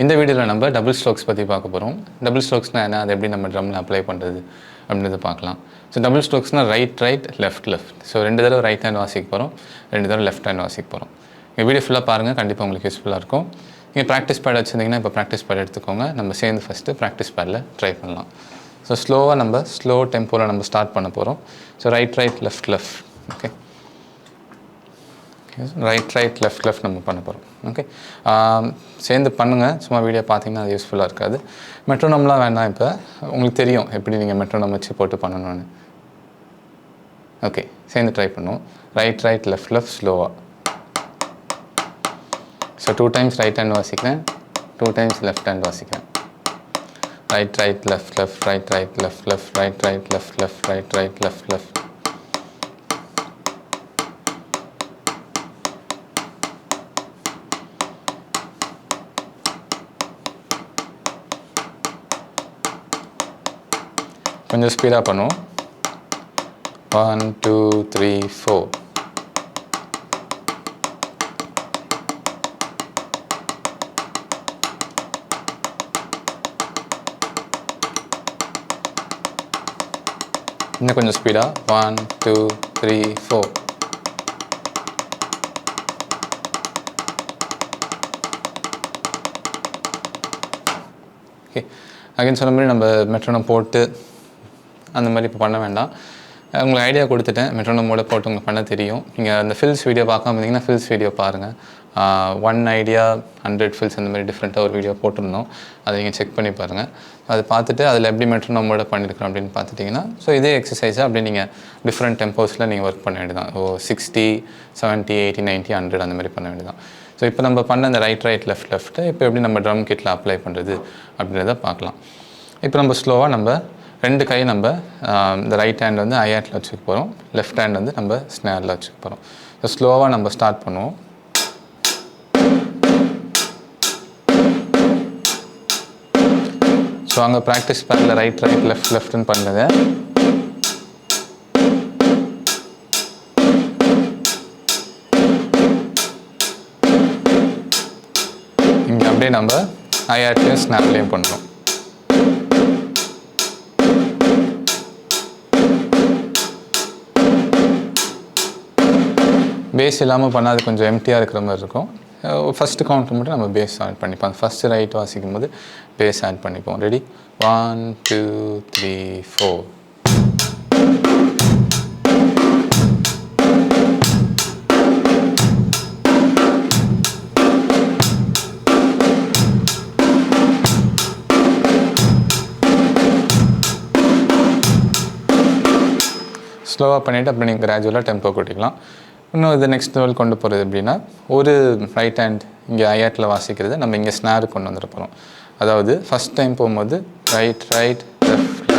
இந்த வீடியோவில் நம்ம டபுள் ஸ்ட்ரோக்ஸ் பற்றி பார்க்க போகிறோம். டபுள் ஸ்ட்ரோக்ஸ்னால் என்ன, அது எப்படி நம்ம ட்ரம்மில் அப்ளை பண்ணுறது அப்படின்றத பார்க்கலாம். ஸோ டபுள் ஸ்ட்ரோக்ஸ்னால் ரைட் லெஃப்ட். ஸோ 2 தடவை ரைட் ஹேண்ட் வாசிக்க போகிறோம், 2 தடவை லெஃப்ட் ஹேண்ட் வாசிக்க போகிறோம். இந்த வீடியோ ஃபுல்லாக பாருங்கள், கண்டிப்பாக உங்களுக்கு யூஸ்ஃபுல்லாக இருக்கும். நீங்கள் ப்ராக்டிஸ் பேட் வச்சுருந்தீங்கன்னா இப்போ ப்ராக்டிஸ் பேட் எடுத்துக்கோங்க. நம்ம சேர்ந்து ஃபஸ்ட்டு ப்ராக்டிஸ் பேடில் ட்ரை பண்ணலாம். ஸோ ஸ்லோவாக நம்ம ஸ்லோ டெம்போவில் நம்ம ஸ்டார்ட் பண்ண போகிறோம். So right left. Okay, right left நம்ம பண்ண போகிறோம். ஓகே, சேர்ந்து பண்ணுங்கள். சும்மா வீடியோ பார்த்தீங்கன்னா அது யூஸ்ஃபுல்லாக இருக்காது. மெட்ரோனம்லாம் வேண்டாம். இப்போ உங்களுக்கு தெரியும் எப்படி நீங்கள் மெட்ரோனம் வச்சு போட்டு பண்ணணும்னு. ஓகே, சேர்ந்து ட்ரை பண்ணுவோம். ரைட் லெஃப்ட் ஸ்லோவாக. ஸோ 2 டைம்ஸ் ரைட் ஹேண்ட் வாசிக்கிறேன், 2 டைம்ஸ் லெஃப்ட் ஹேண்ட் வாசிக்கிறேன். Right left right left. கொஞ்சம் ஸ்பீடாக பண்ணுவோம். 1 2 3 4. இன்னும் கொஞ்சம் ஸ்பீடாக. 1 2 3 4. ஓகே, அகைன் சொன்ன மாதிரி நம்ம மெட்ரோனம் போட்டு அந்த மாதிரி இப்போ பண்ண வேண்டாம். உங்களுக்கு ஐடியா கொடுத்துட்டேன். மெட்ரோனமோட போட்டு உங்களுக்கு பண்ண தெரியும். நீங்கள் அந்த ஃபில்ஸ் வீடியோ பார்க்காம இருந்தீங்கன்னா ஃபில்ஸ் வீடியோ பாருங்கள். 1 ஐடியா 100 ஃபில்ஸ் அந்த மாதிரி டிஃப்ரெண்ட்டாக ஒரு வீடியோ போட்டிருந்தோம். அதை நீங்கள் செக் பண்ணி பாருங்கள். அதை பார்த்துட்டு அதில் எப்படி மெட்ரோனமோட பண்ணியிருக்கிறோம் அப்படின்னு பார்த்துட்டிங்கன்னா, ஸோ இதே எக்ஸசைஸை அப்படி நீங்கள் டிஃப்ரெண்ட் டெம்போஸில் நீங்கள் ஒர்க் பண்ண வேண்டியதான். 60 70 80 90 100 அந்த மாதிரி பண்ண வேண்டியதான். ஸோ இப்போ நம்ம பண்ண அந்த ரைட் லெஃப்ட் இப்போ எப்படி நம்ம ட்ரம் கிட்டில் அப்ளை பண்ணுறது அப்படின்றத பார்க்கலாம். இப்போ நம்ம ஸ்லோவாக நம்ம 2 கை நம்ம இந்த ரைட் ஹேண்ட் வந்து ஐஆட்டில் வச்சுக்க போகிறோம், லெஃப்ட் ஹேண்ட் வந்து நம்ம ஸ்னேரில் வச்சுக்க போகிறோம். ஸோ ஸ்லோவாக நம்ம ஸ்டார்ட் பண்ணுவோம். ஸோ அங்கே ப்ராக்டிஸ் பேடில் ரைட் லெஃப்ட்னு பண்ணுங்க. இங்கே அப்படியே நம்ம ஐஆட்லேயும் ஸ்னாப்லேயும் பண்ணுறோம். பேஸ் இல்லாமல் பண்ணால் அது கொஞ்சம் எம்டியாக இருக்கிற மாதிரி இருக்கும். ஃபஸ்ட்டு கவுண்ட் மட்டும் நம்ம பேஸ் ஆட் பண்ணிப்போம். ஃபஸ்ட்டு ரைட் வாசிக்கும் போது பேஸ் ஆட் பண்ணிப்போம். ரெடி? 1 2 3 4. ஸ்லோவாக பண்ணிவிட்டு அப்புறம் நீங்கள் கிராஜுவலாக டெம்போ கூட்டிக்கலாம். இன்னும் இது நெக்ஸ்ட் லெவல் கொண்டு போகிறது எப்படின்னா, ஒரு ரைட் ஹேண்ட் இங்கே ஐஆட்டில் வாசிக்கிறது நம்ம இங்கே ஸ்னாரு கொண்டு வந்துட போகிறோம். அதாவது ஃபஸ்ட் டைம் போகும்போது right left,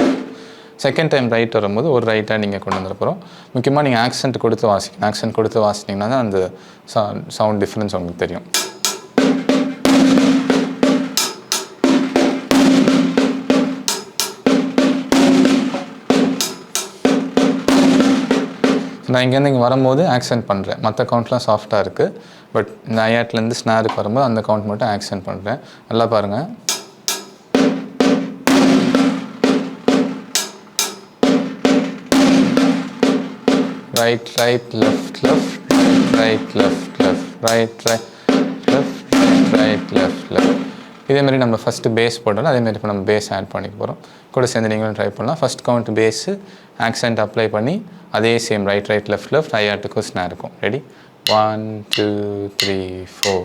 second time right வரும்போது ஒரு ரைட் ஹேண்ட் இங்கே கொண்டு வந்துட போகிறோம். முக்கியமாக நீங்கள் ஆக்சென்ட் கொடுத்து வாசிக்கணும். ஆக்சென்ட் கொடுத்து வாசிட்டிங்கன்னா தான் அந்த சவுண்ட் டிஃப்ரென்ஸ் உங்களுக்கு தெரியும். நான் இங்கேருந்து இங்கே வரும்போது ஆக்சென்ட் பண்ணுறேன். மற்ற கவுண்ட்லாம் சாஃப்டாக இருக்குது. பட் இந்த ஐஆட்லேருந்து ஸ்னாருக்கு வரும்போது அந்த கவுண்ட் மட்டும் ஆக்சென்ட் பண்ணுறேன். நல்லா பாருங்கள். ரைட் லெஃப்ட் இதே மாதிரி நம்ம ஃபஸ்ட்டு பேஸ் போட்டோம். அதேமாதிரி இப்போ நம்ம பேஸ் ஆட் பண்ணிக்க போகிறோம். கூட சேர்ந்து நீங்களும் ட்ரை பண்ணலாம். First count bass accent apply பண்ணி அதே சேம் ரைட் லெஃப்ட் ஐஆட்டுக்கும் ஸ்னார் இருக்கும். ரெடி? 1 2 3 4.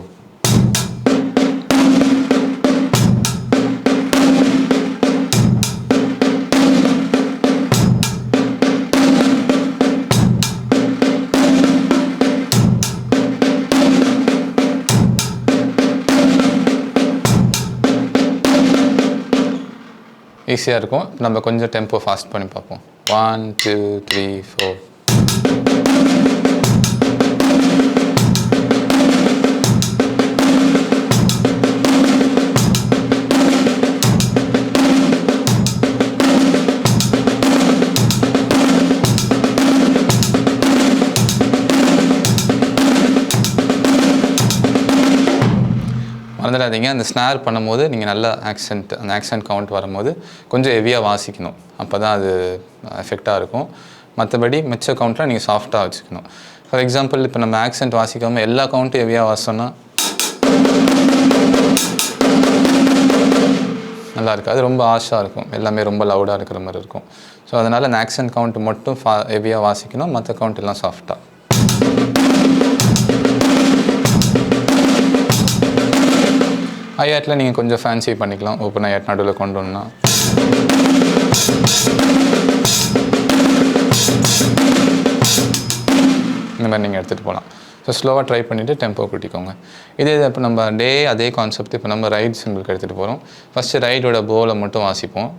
ஈஸியாக இருக்கும். நம்ம கொஞ்சம் டெம்போ ஃபாஸ்ட் பண்ணி பார்ப்போம். 1 2 3 4. மறந்துடாதீங்க. அந்த ஸ்னார் பண்ணும்போது நீங்கள் நல்ல அந்த ஆக்சென்ட் கவுண்ட் வரும்போது கொஞ்சம் ஹெவியாக வாசிக்கணும். அப்போ தான் அது எஃபெக்டாக இருக்கும். மற்றபடி மிச்ச கவுண்ட்டில் நீங்கள் சாஃப்டாக வச்சுக்கணும். ஃபார் எக்ஸாம்பிள் இப்போ நம்ம ஆக்சென்ட் வாசிக்காமல் எல்லா கவுண்ட்டும் ஹெவியாக வாசிச்சோன்னா நல்லா இருக்காது. ரொம்ப ஆஷாக இருக்கும், எல்லாமே ரொம்ப லவுடாக இருக்கிற மாதிரி இருக்கும். ஸோ அதனால் அந்த ஆக்சென்ட் கவுண்ட் மட்டும் ஹெவியாக வாசிக்கணும், மற்ற கவுண்ட் எல்லாம் சாஃப்டாக. ஐஆட்டில் நீங்கள் கொஞ்சம் ஃபேன்சி பண்ணிக்கலாம். ஓப்பன் ஐஆட் நடுவில் கொண்டு வரணும்னா இந்த மாதிரி நீங்கள் எடுத்துகிட்டு போகலாம். ஸோ ஸ்லோவாக ட்ரை பண்ணிவிட்டு டெம்போ கூட்டிக்கோங்க. இதே இப்போ நம்ம அதே கான்செப்ட் இப்போ நம்ம ரைட் சிம்பிளுக்கு எடுத்துகிட்டு போகிறோம். ஃபஸ்ட்டு ரைட்டோட போவில் மட்டும் வாசிப்போம்.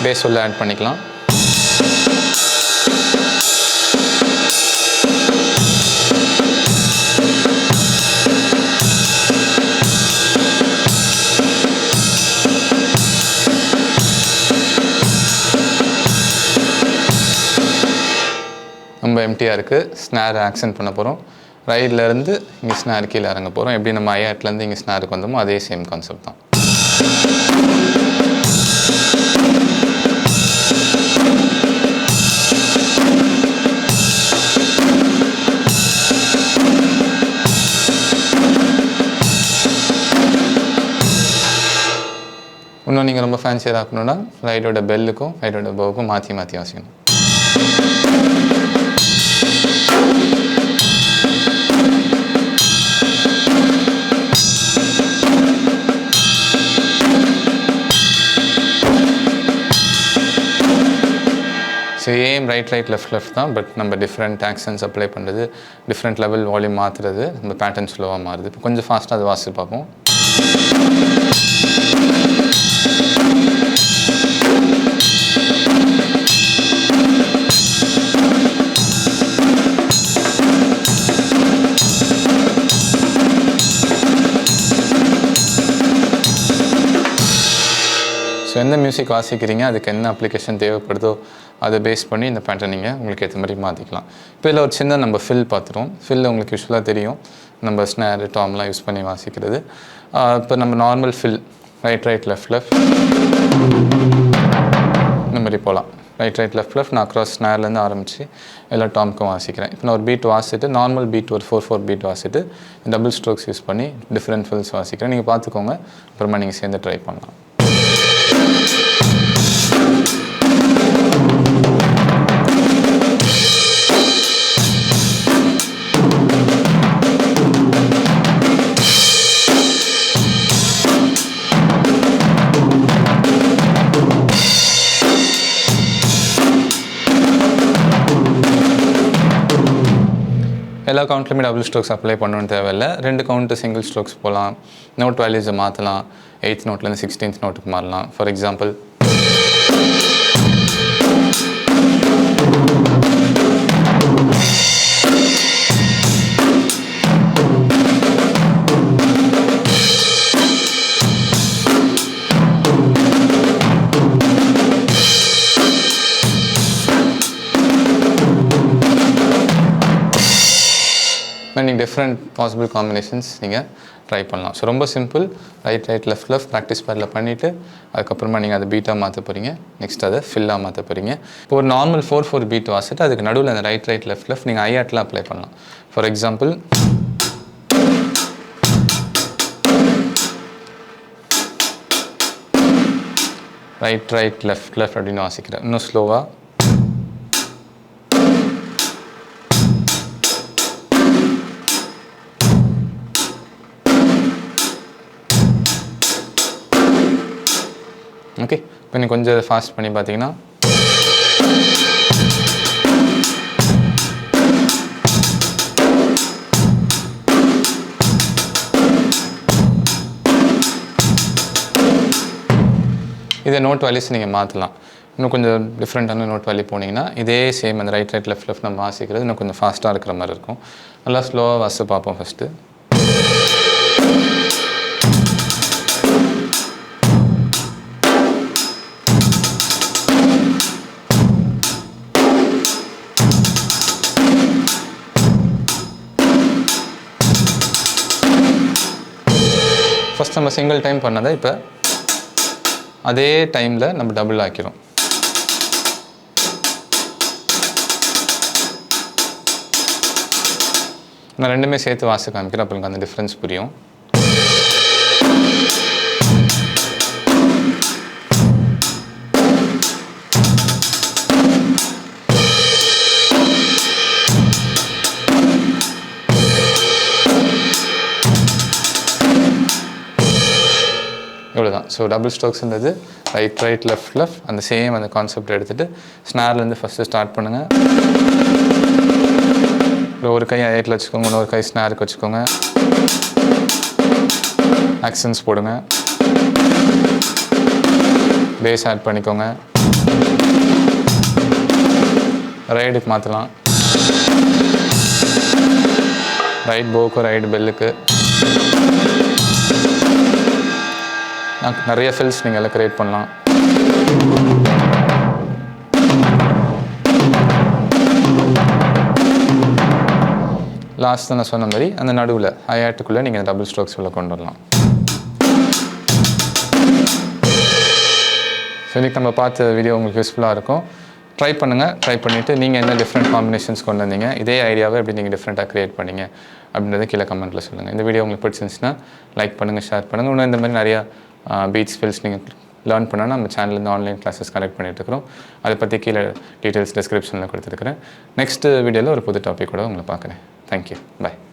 பேஸ் உள்ள ஆட் பண்ணிக்கலாம். ரொம்ப எம்டியாக இருக்குது. ஸ்னார் ஆக்சென்ட் பண்ண போகிறோம். ரைட்லேருந்து இங்கே ஸ்னார் கீழே இறங்க போகிறோம். எப்படி நம்ம ஐஆட்லேருந்து இங்கே ஸ்னாருக்கு வந்தோமோ அதே சேம் கான்செப்ட் தான். இன்னும் நீங்கள் ரொம்ப ஃபேன்சியாக ஆக்கணுன்னா ரைட்டோட பெல்லுக்கும் ரைட்டோட பவுக்கும் மாற்றி வாசிக்கணும். சேம் ரைட் லெஃப்ட் தான். பட் நம்ம டிஃப்ரெண்ட் ஆக்சன்ஸ் அப்ளை பண்ணுறது, டிஃப்ரெண்ட் லெவல் வால்யூம் மாற்றுறது, நம்ம பேட்டர்ன் ஸ்லோவாக மாறுது. இப்போ கொஞ்சம் ஃபாஸ்ட்டாக அது வாசித்து பார்ப்போம். ஸோ எந்த மியூசிக் வாசிக்கிறீங்க, அதுக்கு என்ன அப்ளிகேஷன் தேவைப்படுதோ அதை பேஸ் பண்ணி இந்த பேட்டர்ன் நீங்கள் உங்களுக்கு ஏற்ற மாதிரி மாற்றிக்கலாம். இப்போ இதில் ஒரு சின்ன நம்ம ஃபில் பார்த்துருவோம். ஃபில் உங்களுக்கு யூஸ்வலாக தெரியும், நம்ம ஸ்னேர் டாம்லாம் யூஸ் பண்ணி வாசிக்கிறது. இப்போ நம்ம நார்மல் ஃபில் ரைட் லெஃப்ட் இந்த மாதிரி போகலாம். ரைட் லெஃப்ட் நான் அக்ராஸ் ஸ்னேர்லேருந்து ஆரம்பித்து எல்லா டாம்க்கும் வாசிக்கிறேன். இப்போ நான் ஒரு பீட் வாசிட்டு நார்மல் பீட் ஒரு 4/4 பீட் வாசிட்டு டபுள் ஸ்ட்ரோக்ஸ் யூஸ் பண்ணி டிஃப்ரெண்ட் ஃபில்ஸ் வாசிக்கிறேன். நீங்கள் பார்த்துக்கோங்க, அப்புறமா நீங்கள் சேர்ந்து ட்ரை பண்ணலாம். எல்லா கவுண்ட்லையுமே டபுள் ஸ்ட்ரோக்ஸ் அப்ளை பண்ணணும்னு தேவையில்லை. 2 கவுண்ட்டு சிங்கிள் ஸ்ட்ரோக்ஸ் போகலாம். நோட் வேல்யூஸை மாற்றலாம். 8th நோட்லேருந்து 16th நோட்டுக்கு மாறலாம். ஃபார் எக்ஸாம்பிள் நீங்கள் டிஃப்ரெண்ட் பாசிபிள் காம்பினேஷன்ஸ் நீங்கள் ட்ரை பண்ணலாம். ஸோ ரொம்ப சிம்பிள். ரைட் லெஃப்ட் ப்ராக்டிஸ் பேரில் பண்ணிவிட்டு அதுக்கப்புறமா நீங்கள் அதை பீட்டாக மாற்ற போகிறீங்க. நெக்ஸ்ட் அதை ஃபில்லாக மாற்ற போகிறீங்க. இப்போ ஒரு நார்மல் 4/4 பீட் வாசிட்டு அதுக்கு நடுவில் அந்த ரைட் லெஃப்ட் நீங்கள் ஐஆட்டில் அப்ளை பண்ணலாம். ஃபார் எக்ஸாம்பிள் ரைட் லெஃப்ட் அப்படின்னு வாசிக்கிறேன். இன்னும் ஸ்லோவாக ஓகே. இப்போ நீங்கள் கொஞ்சம் ஃபாஸ்ட் பண்ணி பார்த்தீங்கன்னா இதை நோட் வேல்யூஸ் நீங்கள் மாற்றலாம். இன்னும் கொஞ்சம் டிஃப்ரெண்ட்டான நோட் வேல்யூ போனீங்கன்னா இதே சேம் அந்த ரைட் லெஃப்ட் நம்ம வாசிக்கிறது இன்னும் கொஞ்சம் ஃபாஸ்ட்டாக இருக்கிற மாதிரி இருக்கும். நல்லா ஸ்லோவாக வாசித்து பார்ப்போம். ஃபஸ்ட்டு ஃபஸ்ட் நம்ம சிங்கிள் டைம் பண்ணதை இப்போ அதே டைமில் நம்ம டபுள் ஆக்கிறோம். நான் ரெண்டுமே சேர்த்து வாசி காமிக்கிறேன், அப்போ அந்த டிஃப்ரென்ஸ் புரியும். இவ்வளோதான். ஸோ டபுள் ஸ்ட்ரோக்ஸ்ன்றது ரைட் லெஃப்ட் அந்த சேம் அந்த கான்செப்ட் எடுத்துகிட்டு ஸ்னார்லேருந்து ஃபஸ்ட்டு ஸ்டார்ட் பண்ணுங்கள். ஒரு கை ஹைட்டில் வச்சுக்கோங்க, இன்னொரு கை ஸ்னாருக்கு வச்சுக்கோங்க. ஆக்சன்ஸ் போடுங்க, பேஸ் ஆட் பண்ணிக்கோங்க. ரைடுக்கு மாற்றலாம், ரைட் போக்கு ரைட் பெல்லுக்கு. நிறைய ஃபில்ஸ் நீங்கள் எல்லாம் க்ரியேட் பண்ணலாம். லாஸ்ட் நான் சொன்ன மாதிரி அந்த நடுவில் ஹையாட்டுக்குள்ளே நீங்கள் டபுள் ஸ்ட்ரோக்ஸ் உள்ள கொண்டு வரலாம். ஸோ இன்றைக்கி நம்ம பார்த்த வீடியோ உங்களுக்கு யூஸ்ஃபுல்லாக இருக்கும். ட்ரை பண்ணுங்கள். ட்ரை பண்ணிவிட்டு நீங்கள் என்ன டிஃப்ரெண்ட் காம்பினேஷன்ஸ் கொண்டு வந்தீங்க, இதே ஐடியாவை எப்படி நீங்கள் டிஃப்ரெண்ட்டாக க்ரியேட் பண்ணீங்க அப்படின்றத கீழே கமெண்ட்டில் சொல்லுங்கள். இந்த வீடியோ உங்களுக்கு பிடிச்சிருந்துச்சுன்னா லைக் பண்ணுங்கள், ஷேர் பண்ணுங்கள். இன்னும் இந்த மாதிரி நிறையா பீட்ஸ் ஃபில்ஸ் நீங்கள் லேர்ன் பண்ணால் நம்ம சேனல்லேருந்து ஆன்லைன் கிளாஸஸ் கனெக்ட் பண்ணிட்டுருக்கிறோம். அதை பற்றி கீழே டீட்டெயில்ஸ் டிஸ்கிரிப்ஷனில் கொடுத்துருக்குறேன். நெக்ஸ்ட் வீடியோவில் ஒரு புது டாபிக் கூட உங்களை பார்க்குறேன். தேங்க்யூ, பாய்.